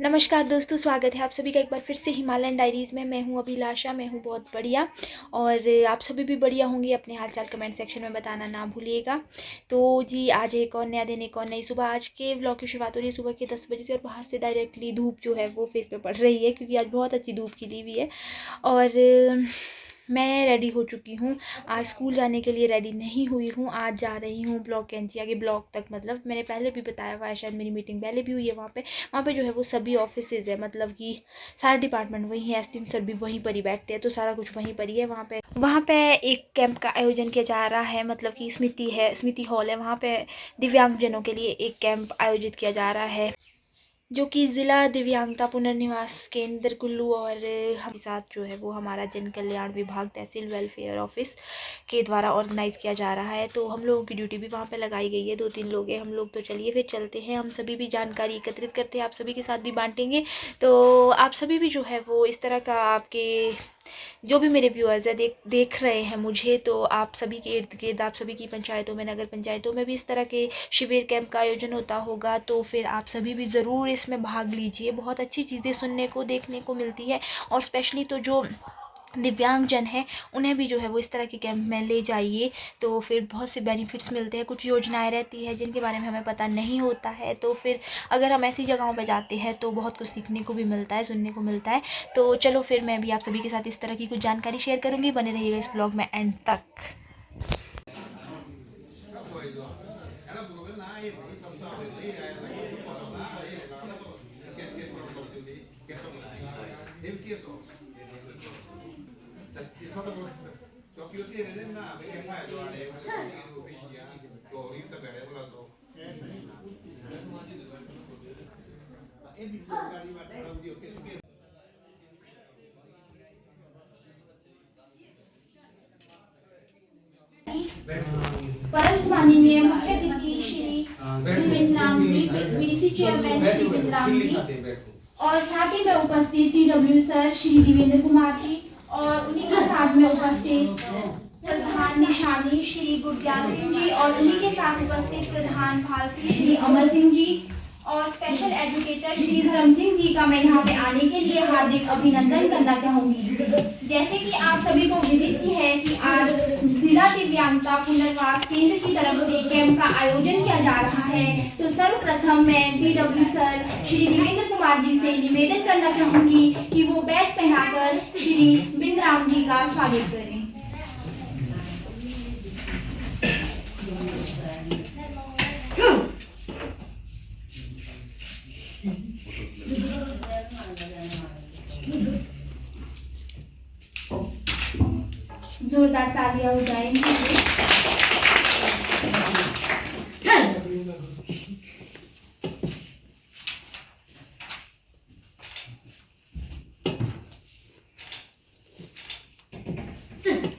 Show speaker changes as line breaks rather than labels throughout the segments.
नमस्कार दोस्तों, स्वागत है आप सभी का एक बार फिर से हिमालयन डायरीज़ में। मैं हूं अभिलाषा, मैं हूं बहुत बढ़िया और आप सभी भी बढ़िया होंगे। अपने हालचाल कमेंट सेक्शन में बताना ना भूलिएगा। तो जी, आज एक और नया दिन, एक और नई सुबह। आज के व्लॉग की शुरुआत हो रही है सुबह के 10 बजे से और बाहर से डायरेक्टली धूप जो है वो फेस पे पड़ रही है, क्योंकि आज बहुत अच्छी धूप खिली हुई है। और मैं रेडी हो चुकी हूँ। आज स्कूल जाने के लिए रेडी नहीं हुई हूँ। आज जा रही हूँ ब्लॉक कैंचिया के ब्लॉक तक। मतलब मैंने पहले भी बताया हुआ है, शायद मेरी मीटिंग पहले भी हुई है वहाँ पे जो है वो सभी ऑफिसेज है, मतलब कि सारा डिपार्टमेंट वहीं है, एसडीएम सर भी वहीं पर ही बैठते हैं, तो सारा कुछ वहीं पर ही है। वहाँ पे एक कैंप का आयोजन किया जा रहा है, मतलब कि स्मृति हॉल है, वहाँ पे दिव्यांगजनों के लिए एक कैंप आयोजित किया जा रहा है, जो कि ज़िला दिव्यांगता पुनर्निवास केंद्र कुल्लू और हम साथ जो है वो हमारा जन कल्याण विभाग तहसील वेलफेयर ऑफिस के द्वारा ऑर्गेनाइज़ किया जा रहा है। तो हम लोगों की ड्यूटी भी वहाँ पे लगाई गई है। 2-3 लोग हैं हम लोग। तो चलिए फिर चलते हैं। हम सभी भी जानकारी एकत्रित करते हैं, आप सभी के साथ भी बांटेंगे। तो आप सभी भी जो है वो इस तरह का, आपके जो भी मेरे व्यूअर्स है देख रहे हैं मुझे, तो आप सभी के इर्द गिर्द, आप सभी की पंचायतों में, नगर पंचायतों में भी इस तरह के शिविर कैंप का आयोजन होता होगा, तो फिर आप सभी भी ज़रूर इसमें भाग लीजिए। बहुत अच्छी चीज़ें सुनने को देखने को मिलती है, और स्पेशली तो जो दिव्यांगजन है उन्हें भी जो है वो इस तरह के कैंप में ले जाइए, तो फिर बहुत से बेनिफिट्स मिलते हैं। कुछ योजनाएं रहती है जिनके बारे में हमें पता नहीं होता है, तो फिर अगर हम ऐसी जगहों पर जाते हैं तो बहुत कुछ सीखने को भी मिलता है, सुनने को मिलता है। तो चलो फिर मैं भी आप सभी के साथ इस तरह की कुछ जानकारी शेयर करूँगी। बने रहिएगा इस ब्लॉग में एंड तक। परम सम्माननीय मुख्य अतिथि श्री विपिन राम जी, बीडीसी चेयरमैन श्री विपिन राम जी, और साथ ही में उपस्थित टीडब्ल्यू सर श्री देवेंद्र कुमार जी, और उन्हीं के साथ में उपस्थित प्रधान निशानी श्री गुरज्ञान सिंह जी, और उन्हीं के साथ उपस्थित प्रधान भारती श्री अमर सिंह जी, और स्पेशल एजुकेटर श्री धर्म सिंह जी का मैं यहाँ पे आने के लिए हार्दिक अभिनंदन करना चाहूंगी। जैसे कि आप सभी को विदित ही है कि आज जिला दिव्यांगता पुनर्वास केंद्र की तरफ से कैंप का आयोजन किया जा रहा है, तो सर्वप्रथम मैं टीडब्ल्यू सर श्री देवेंद्र कुमार जी से निवेदन करना चाहूंगी कि वो बैच पहनाकर श्री विपिन राम जी का स्वागत करें। जोरदार तालियां हो जाएंगी।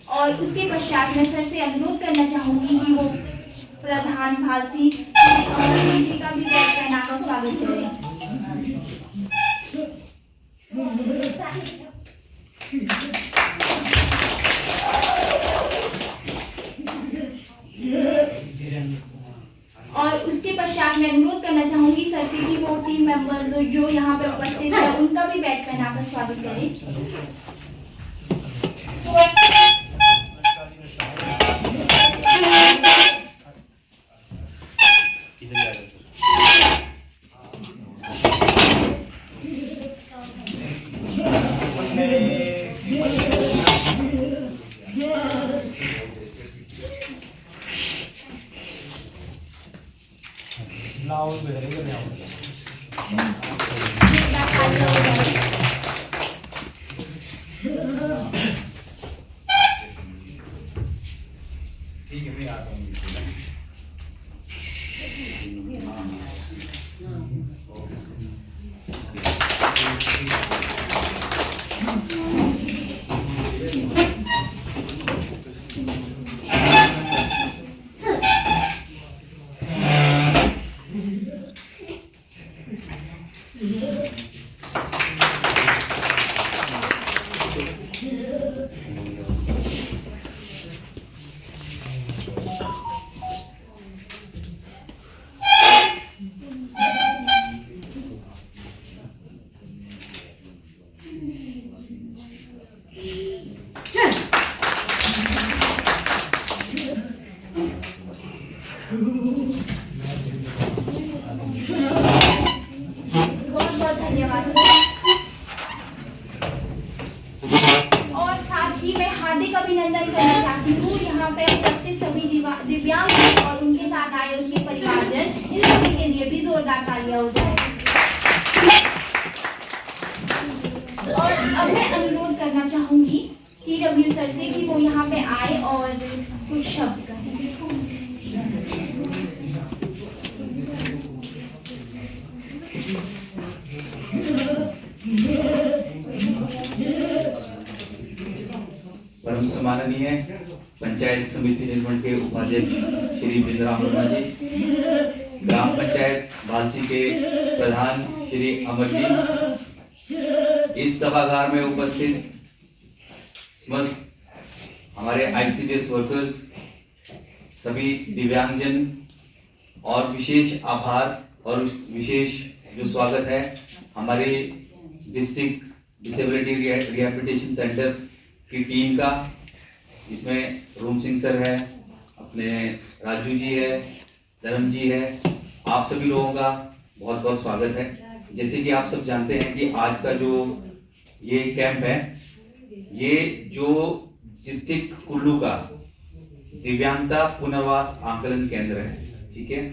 और उसके पश्चात मैं सर से अनुरोध करना चाहूंगी कि वो प्रधान भालसी श्री अमर सिंह जी का भी बैच पहनाकर स्वागत करें। और उसके पश्चात मैं अनुरोध करना चाहूंगी सर से कि वो टीम मेंबर्स जो यहाँ पे उपस्थित है उनका भी बैच पहनाकर स्वागत करें। ठीक है, मैं आता हूँ। धन्यवाद सर। और साथ ही मैं हार्दिक अभिनंदन करना चाहती हूँ यहाँ पे उपस्थित सभी दिव्यांग और उनके साथ आए उनके परिवारजन, इन सभी के लिए भी जोरदार तालियां हो जाए। और अब मैं अनुरोध करना चाहूंगी TW सर से कि वो यहाँ पे आए और कुछ शब्द कहें।
परम सम्माननीय पंचायत समिति निर्माण के उपाध्यक्ष श्री बिंद्राम वर्मा जी, ग्राम पंचायत भालसी के प्रधान श्री अमर जी, इस सभागार में उपस्थित समस्त हमारे ICDS वर्कर्स, सभी दिव्यांगजन, और विशेष आभार और विशेष जो स्वागत है हमारे डिस्ट्रिक्ट डिसेबिलिटी रिहैबिलिटेशन सेंटर की टीम का, इसमें रूम सिंह सर है, अपने राजू जी है, धर्म जी है, आप सभी लोगों का बहुत बहुत स्वागत है। जैसे कि आप सब जानते हैं कि आज का जो ये कैंप है, ये जो डिस्ट्रिक्ट कुल्लू का दिव्यांगता पुनर्वास आकलन केंद्र है, ठीक है,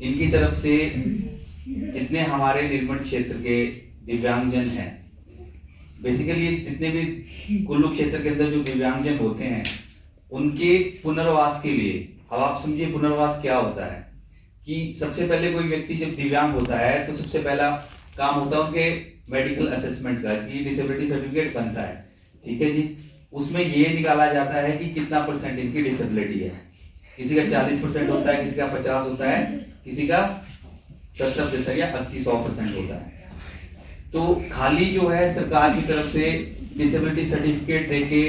इनकी तरफ से जितने हमारे निर्माण क्षेत्र के दिव्यांगजन हैं, बेसिकली जितने भी कुल्लू क्षेत्र के अंदर जो दिव्यांगजन होते हैं, उनके पुनर्वास के लिए, अब आप समझिए पुनर्वास क्या होता है कि सबसे पहले कोई व्यक्ति जब दिव्यांग होता है तो सबसे पहला काम होता है उनके मेडिकल असेसमेंट का, कि डिसेबिलिटी सर्टिफिकेट बनता है, ठीक है जी। उसमें ये निकाला जाता है कि कितना % इनकी डिसेबिलिटी है। किसी का 40% होता है, किसी का 50 होता है, किसी का 70 या 80-100% होता है। तो खाली जो है सरकार की तरफ से डिसेबिलिटी सर्टिफिकेट देके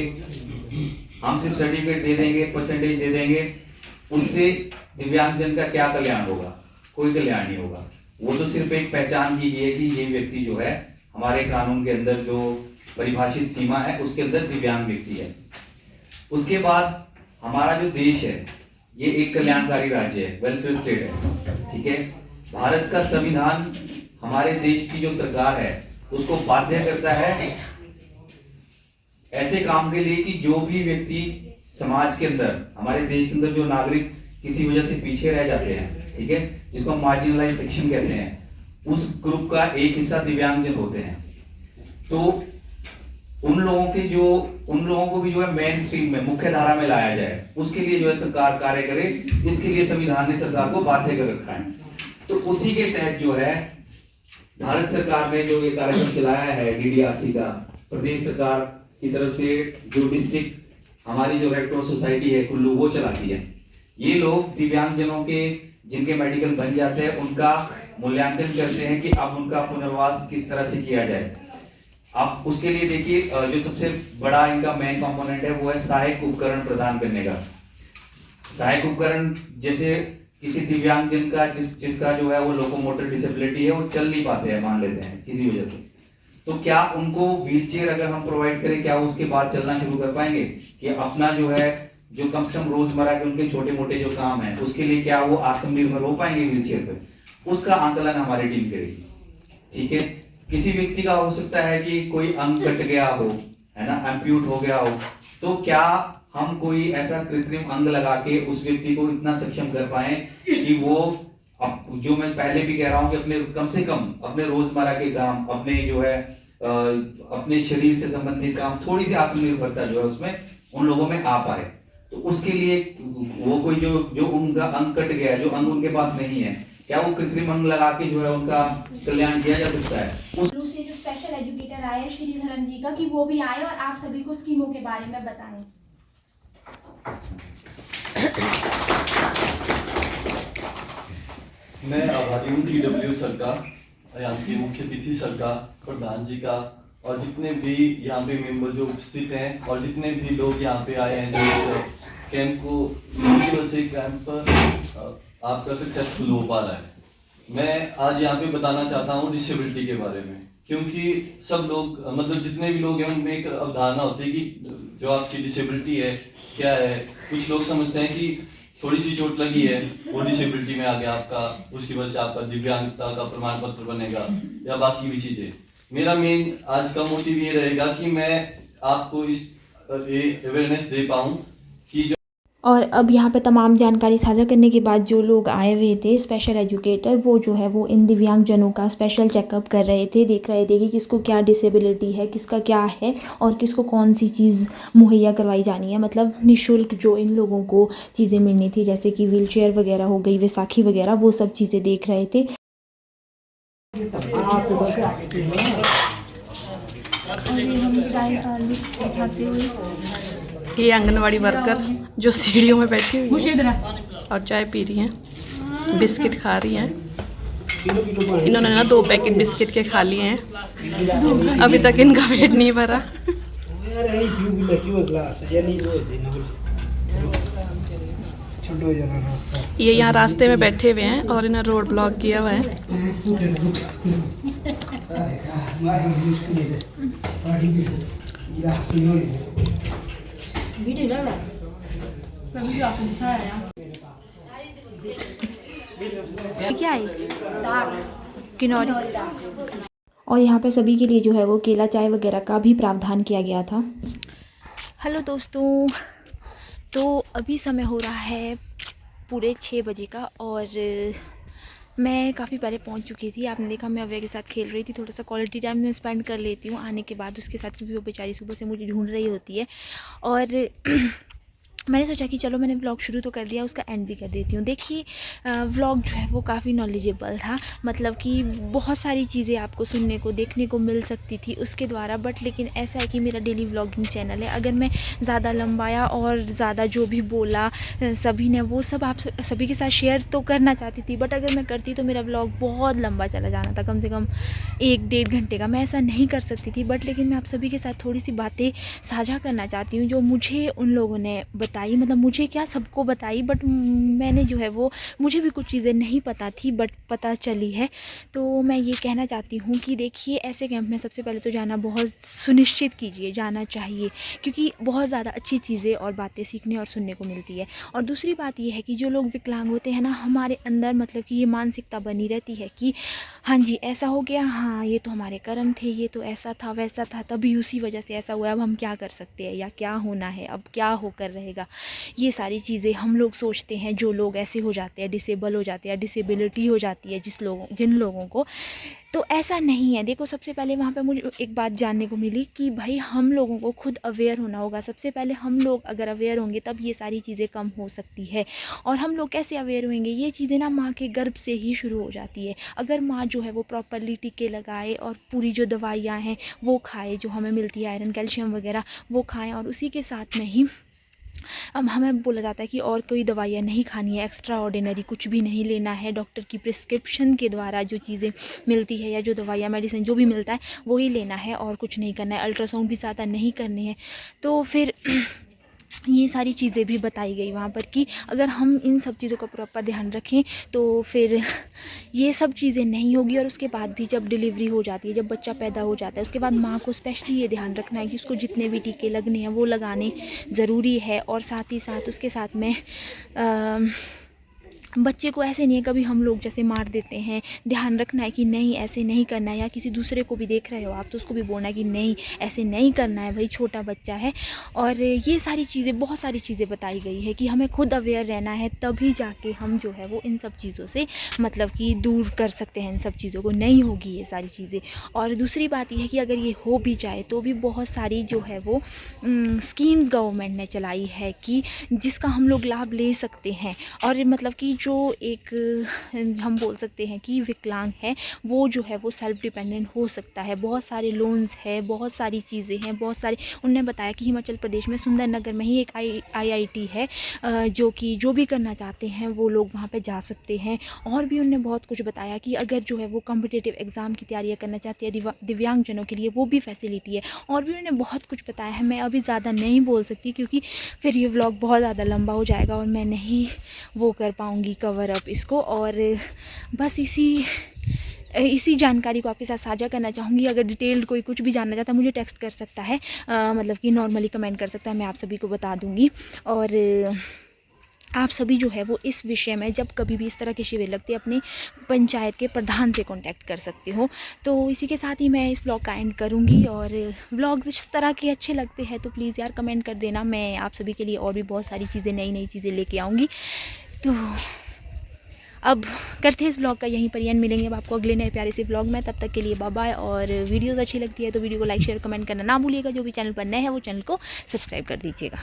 हम सिर्फ सर्टिफिकेट दे देंगे, परसेंटेज दे देंगे, उससे दिव्यांगजन का क्या कल्याण होगा? कोई कल्याण नहीं होगा। वो तो सिर्फ एक पहचान की है कि ये व्यक्ति जो है हमारे कानून के अंदर जो परिभाषित सीमा है उसके अंदर दिव्यांग व्यक्ति है। उसके बाद हमारा जो देश है ये एक कल्याणकारी राज्य है, वेलफेयर स्टेट है, ठीक है। भारत का संविधान हमारे देश की जो सरकार है उसको बाध्य करता है ऐसे काम के लिए कि जो भी व्यक्ति समाज के अंदर, हमारे देश के अंदर जो नागरिक किसी वजह से पीछे रह जाते हैं, ठीक है, जिसको हम मार्जिनलाइज सेक्शन कहते हैं, उस ग्रुप का एक हिस्सा दिव्यांगजन होते हैं। तो उन लोगों को भी जो है मेन स्ट्रीम में, मुख्य धारा में लाया जाए, उसके लिए जो है सरकार कार्य करे, इसके लिए संविधान ने सरकार को बाध्य कर रखा है। तो उसी के तहत जो है भारत सरकार ने जो ये कार्यक्रम चलाया है DDRC का, प्रदेश सरकार की तरफ से जो डिस्ट्रिक्ट हमारी जो रेड क्रॉस सोसाइटी है कुल्लू वो चलाती है। ये लोग दिव्यांगजनों के जिनके मेडिकल बन जाते हैं उनका मूल्यांकन करते हैं कि अब उनका पुनर्वास किस तरह से किया जाए। अब उसके लिए देखिए जो सबसे बड़ा इनका मेन कंपोनेंट है वो है सहायक उपकरण प्रदान करने का। सहायक उपकरण जैसे किसी दिव्यांगजन का जिसका जो है वो लोकोमोटर डिसेबिलिटी है, वो चल नहीं पाते हैं, मान लेते हैं किसी वजह से, तो क्या उनको व्हीलचेयर अगर हम प्रोवाइड करें, क्या वो उसके बाद चलना शुरू कर पाएंगे? कि अपना जो है जो कम से कम रोजमर्रा के उनके छोटे मोटे जो काम है उसके लिए क्या वो आत्मनिर्भर हो पाएंगे व्हीलचेयर पे? उसका आंकलन हमारी टीम करेगी, ठीक है। किसी व्यक्ति का हो सकता है कि कोई अंग कट गया हो, है ना, एम्प्यूट हो गया हो, तो क्या हम कोई ऐसा कृत्रिम अंग लगा के उस व्यक्ति को इतना सक्षम कर पाए कि वो जो मैं पहले भी कह रहा हूं कि अपने कम से कम अपने रोजमर्रा के काम, अपने जो है अपने शरीर से संबंधित काम, थोड़ी सी आत्मनिर्भरता जो है उसमें उन लोगों में आ पाए। तो उसके लिए वो कोई जो उनका अंग कट गया है, जो अंग उनके पास नहीं है, क्या वो कृत्रिम अंग लगा के जो है उनका कल्याण किया जा सकता है?
से जो स्पेशल एजुकेटर आए श्री धर्म जी का, कि वो भी आए और आप सभी को स्कीमों के बारे में बताएं।
मैं आभारी हूँ TW सर का, यहाँ के मुख्य अतिथि सर का, प्रधान जी का, और जितने भी यहाँ पे मेंबर जो उपस्थित हैं और जितने भी लोग यहाँ पे आए हैं जो कैंप को की वजह से कैंप आपका सक्सेसफुल हो पा रहा है। मैं आज यहाँ पे बताना चाहता हूँ डिसेबिलिटी के बारे में, क्योंकि सब लोग मतलब जितने भी लोग हैं उनमें एक अवधारणा होती है कि जो आपकी डिसेबिलिटी है क्या है। कुछ लोग समझते हैं कि थोड़ी सी चोट लगी है, वो डिसेबिलिटी में आ गया आपका, उसकी वजह से आपका दिव्यांगता का प्रमाण पत्र बनेगा या बाकी भी चीज़ें। मेरा मेन आज का मोटिव ये रहेगा कि मैं आपको इस अवेयरनेस दे पाऊँ कि
और अब यहाँ पे तमाम जानकारी साझा करने के बाद जो लोग आए हुए थे स्पेशल एजुकेटर, वो जो है वो इन दिव्यांगजनों का स्पेशल चेकअप कर रहे थे, देख रहे थे कि किसको क्या डिसेबिलिटी है, किसका क्या है और किसको कौन सी चीज़ मुहैया करवाई जानी है। मतलब निःशुल्क जो इन लोगों को चीज़ें मिलनी थी, जैसे कि व्हीलचेयर वगैरह हो गई, वैसाखी वगैरह, वो सब चीज़ें देख रहे थे।
ये आंगनवाड़ी वर्कर जो सीढ़ियों में बैठी हुई है और चाय पी रही हैं, बिस्किट खा रही हैं। इन्होंने ना 2 पैकेट बिस्किट के खा लिए हैं, अभी तक इनका पेट नहीं भरा। ये यहाँ रास्ते में बैठे हुए हैं और इन्हें रोड ब्लॉक किया हुआ है।
क्या है किनौरी। और यहाँ पे सभी के लिए जो है वो केला चाय वगैरह का भी प्रावधान किया गया था। हेलो दोस्तों, तो अभी समय हो रहा है पूरे 6 बजे का और मैं काफ़ी पहले पहुंच चुकी थी। आपने देखा मैं अव्या के साथ खेल रही थी, थोड़ा सा क्वालिटी टाइम में स्पेंड कर लेती हूँ आने के बाद उसके साथ, क्योंकि वो बेचारी सुबह से मुझे ढूंढ रही होती है। और मैंने सोचा कि चलो मैंने व्लॉग शुरू तो कर दिया, उसका एंड भी कर देती हूँ। देखिए व्लॉग जो है वो काफ़ी नॉलेजेबल था, मतलब कि बहुत सारी चीज़ें आपको सुनने को देखने को मिल सकती थी उसके द्वारा। बट लेकिन ऐसा है कि मेरा डेली व्लॉगिंग चैनल है, अगर मैं ज़्यादा लंबाया और ज़्यादा जो भी बोला सभी ने वो सब आप सभी के साथ शेयर तो करना चाहती थी, बट अगर मैं करती तो मेरा व्लॉग बहुत लंबा चला जाना था, कम से कम 1-1.5 घंटे का। मैं ऐसा नहीं कर सकती थी, बट लेकिन मैं आप सभी के साथ थोड़ी सी बातें साझा करना चाहती हूँ जो मुझे उन लोगों ने बताई, मतलब मुझे क्या सबको बताई, बट मैंने जो है वो मुझे भी कुछ चीज़ें नहीं पता थी बट पता चली है। तो मैं ये कहना चाहती हूँ कि देखिए ऐसे कैंप में सबसे पहले तो जाना बहुत सुनिश्चित कीजिए, जाना चाहिए, क्योंकि बहुत ज़्यादा अच्छी चीज़ें और बातें सीखने और सुनने को मिलती है। और दूसरी बात ये है कि जो लोग विकलांग होते हैं ना, हमारे अंदर मतलब कि ये मानसिकता बनी रहती है कि हाँ जी ऐसा हो गया, हाँ ये तो हमारे कर्म थे, ये तो ऐसा था वैसा था, तभी उसी वजह से ऐसा हुआ, अब हम क्या कर सकते हैं या क्या होना है, अब क्या होकर रहेगा। ये सारी चीज़ें हम लोग सोचते हैं, जो लोग ऐसे हो जाते हैं, डिसेबल हो जाते हैं, डिसेबिलिटी हो जाती है जिन लोगों को। तो ऐसा नहीं है। देखो सबसे पहले वहाँ पे मुझे एक बात जानने को मिली कि भाई हम लोगों को खुद अवेयर होना होगा। सबसे पहले हम लोग अगर अवेयर होंगे तब ये सारी चीज़ें कम हो सकती है। और हम लोग कैसे अवेयर होंगे, ये चीज़ें ना माँ के गर्भ से ही शुरू हो जाती है। अगर माँ जो है वो प्रॉपरली टीके लगाए और पूरी जो दवाइयाँ हैं वो खाए, जो हमें मिलती है आयरन कैल्शियम वगैरह वो खाएँ, और उसी के साथ में ही अब हमें बोला जाता है कि और कोई दवाइयाँ नहीं खानी है, एक्स्ट्रा ऑर्डिनरी कुछ भी नहीं लेना है, डॉक्टर की प्रिस्क्रिप्शन के द्वारा जो चीज़ें मिलती है या जो दवाइयाँ मेडिसिन जो भी मिलता है वही लेना है और कुछ नहीं करना है। अल्ट्रासाउंड भी ज़्यादा नहीं करने हैं। तो फिर ये सारी चीज़ें भी बताई गई वहाँ पर कि अगर हम इन सब चीज़ों का प्रॉपर ध्यान रखें तो फिर ये सब चीज़ें नहीं होगी। और उसके बाद भी जब डिलीवरी हो जाती है, जब बच्चा पैदा हो जाता है, उसके बाद माँ को स्पेशली ये ध्यान रखना है कि उसको जितने भी टीके लगने हैं वो लगाने ज़रूरी है। और साथ ही साथ उसके साथ में बच्चे को ऐसे नहीं है कभी हम लोग जैसे मार देते हैं, ध्यान रखना है कि नहीं ऐसे नहीं करना है। या किसी दूसरे को भी देख रहे हो आप तो उसको भी बोलना है कि नहीं ऐसे नहीं करना है, भाई छोटा बच्चा है। और ये सारी चीज़ें, बहुत सारी चीज़ें बताई गई है कि हमें खुद अवेयर रहना है, तभी जाके हम जो है वो इन सब चीज़ों से मतलब कि दूर कर सकते हैं इन सब चीज़ों को, नहीं होगी ये सारी चीज़ें। और दूसरी बात ये है कि अगर ये हो भी जाए तो भी बहुत सारी जो है वो स्कीम्स गवर्नमेंट ने चलाई है कि जिसका हम लोग लाभ ले सकते हैं। और मतलब कि जो एक हम बोल सकते हैं कि विकलांग है वो जो है वो सेल्फ डिपेंडेंट हो सकता है। बहुत सारे लोन्स है, बहुत सारी चीज़ें हैं, बहुत सारे। उन्होंने बताया कि हिमाचल प्रदेश में सुंदरनगर में ही एक IIT है जो कि जो भी करना चाहते हैं वो लोग वहाँ पे जा सकते हैं। और भी उन्होंने बहुत कुछ बताया कि अगर जो है वो कॉम्पिटिटिव एग्ज़ाम की तैयारियाँ करना चाहते हैं दिव्यांगजनों के लिए वो भी फैसिलिटी है। और भी उन्होंने बहुत कुछ बताया है, मैं अभी ज़्यादा नहीं बोल सकती क्योंकि फिर ये व्लॉग बहुत ज़्यादा लंबा हो जाएगा और मैं नहीं वो कर पाऊँगी कवर अप इसको। और बस इसी जानकारी को आपके साथ साझा करना चाहूँगी। अगर डिटेल्ड कोई कुछ भी जानना चाहता है मुझे टेक्स्ट कर सकता है, मतलब कि नॉर्मली कमेंट कर सकता है, मैं आप सभी को बता दूँगी। और आप सभी जो है वो इस विषय में जब कभी भी इस तरह के शिविर लगते हैं अपने पंचायत के प्रधान से कांटेक्ट कर सकते हो। तो इसी के साथ ही मैं इस ब्लॉग का एंड करूँगी, और ब्लॉग्स इस तरह के अच्छे लगते हैं तो प्लीज़ यार कमेंट कर देना। मैं आप सभी के लिए और भी बहुत सारी चीज़ें, नई चीज़ें लेके आऊँगी। तो अब करते हैं इस ब्लॉग का यहीं पर एंड। मिलेंगे अब आपको अगले नए प्यारे से ब्लॉग में, तब तक के लिए बाय बाय। और वीडियोज़ अच्छी लगती है तो वीडियो को लाइक शेयर कमेंट करना ना भूलिएगा। जो भी चैनल पर नए हैं वो चैनल को सब्सक्राइब कर दीजिएगा।